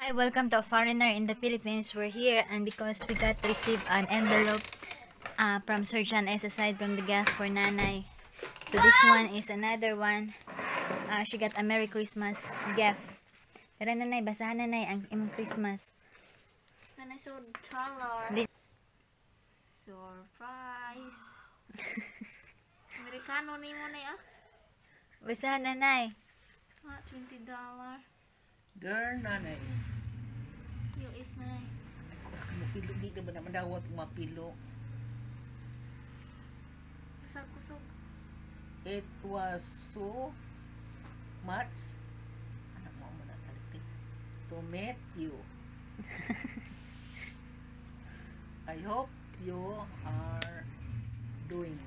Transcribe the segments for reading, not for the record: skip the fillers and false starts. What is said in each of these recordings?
Hi, welcome to a foreigner in the Philippines. We're here and because we got to receive an envelope from Sir John S. aside from the gift for Nanay. So this one is another one. She got a Merry Christmas gift. Tara Nanay, basahan Nanay ang imong Christmas. Nanay so dollar. Surprise. Amerikano ni mo na Basahan Nanay. $20. Girl, nanay. US na. Ako mapilo, di ka ba na madawat mapilo? Kusog-kusog. It was so much. Anak mo na talitik. To meet you. I hope you are doing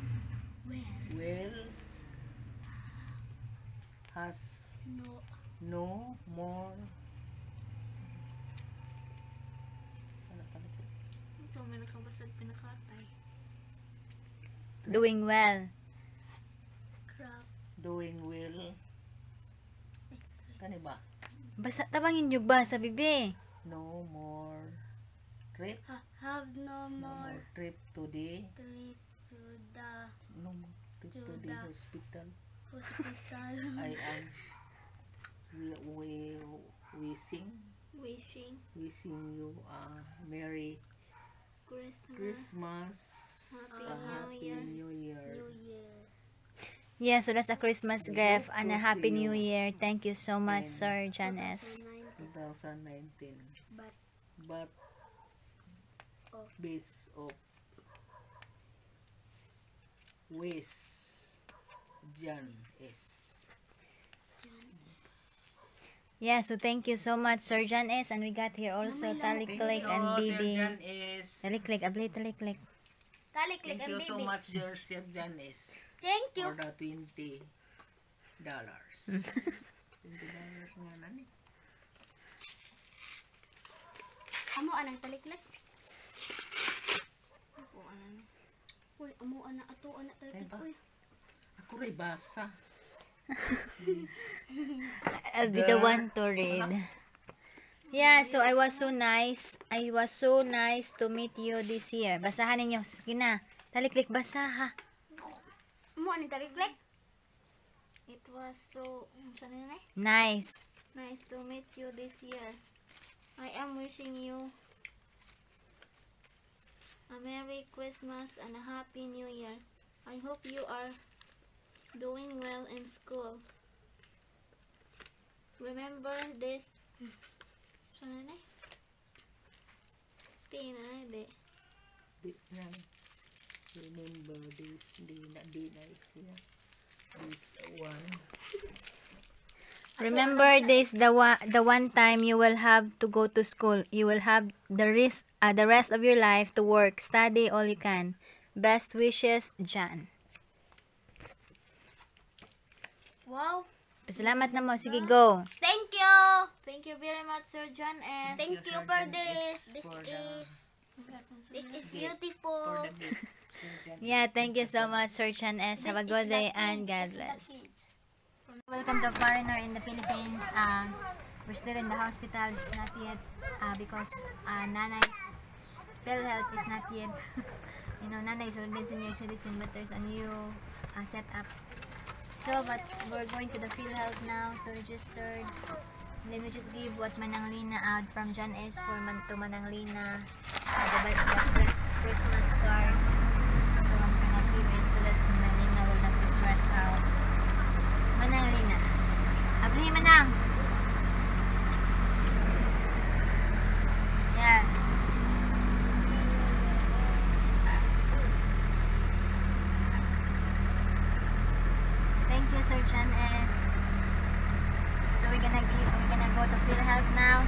well. Has no more. Ito may nakabasag pinakatay. Doing well. Crap. Doing well. Kani ba? Basa, tabangin yung ba sa bibi. No more trip. Have no No more more trip today. trip to the No more trip to the hospital. hospital. I am wishing you a Merry Christmas, a Happy New Year. Yeah, so that's a Christmas gift and a Happy New Year. Thank you so much, Sir John S. 2019. But base of John S. Yeah, so thank you so much, Sir John S. And we got here also Taliklik and Bibi. John S. Taliklik, abli taliklik. Taliklik Thank and you so baby. much, Sir John S. Thank you. For the $20. $20 nga na ni. Amo anang taliklik. Ako anan. Uy, amo ana ato ana taliklik. Diba? Uy. Ako rin basa. I'll be the one to read. Yeah, so I was so nice. I was so nice to meet you this year. Basahan ninyo. Sige na. Taliklik, basa ha. Amo anang taliklik. It was so saan na? Nice. Nice to meet you this year. I am wishing you a Merry Christmas and a Happy New Year. I hope you are doing well in school. Remember this. Sana na? Di na. Di na. Remember this. Di na. This one. Remember this, the one time you will have to go to school. You will have the rest of your life to work, study all you can. Best wishes, John. Wow. Pasalamat na mo. Sige, go. Thank you. Thank you very much, Sir John. And thank you Sir for John this. S. for the This is for beautiful. the gift. Sir John Yeah, S. thank you so much, Sir John S. Have a good day and God bless. Welcome to Foreigner in the Philippines. We're still in the hospital. It's not yet because Nanay's PhilHealth is not yet. Nanay is already senior citizen, but there's a new setup. So, but we're going to the PhilHealth now to register. Let me just give what Mananglina out from John S. for to Mananglina, the Christmas card. So I'm gonna give it so that Mananglina will not be stressed out. Mananglina, abrihin Manang. Yeah. Thank you, Sir John S. So we're gonna go to PhilHealth now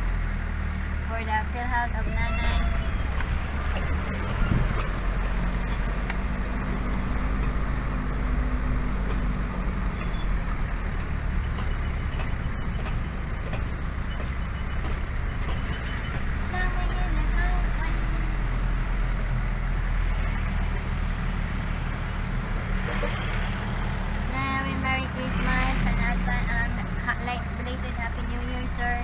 for the PhilHealth of Nanay. Merry Christmas and belated Happy New Year, sir.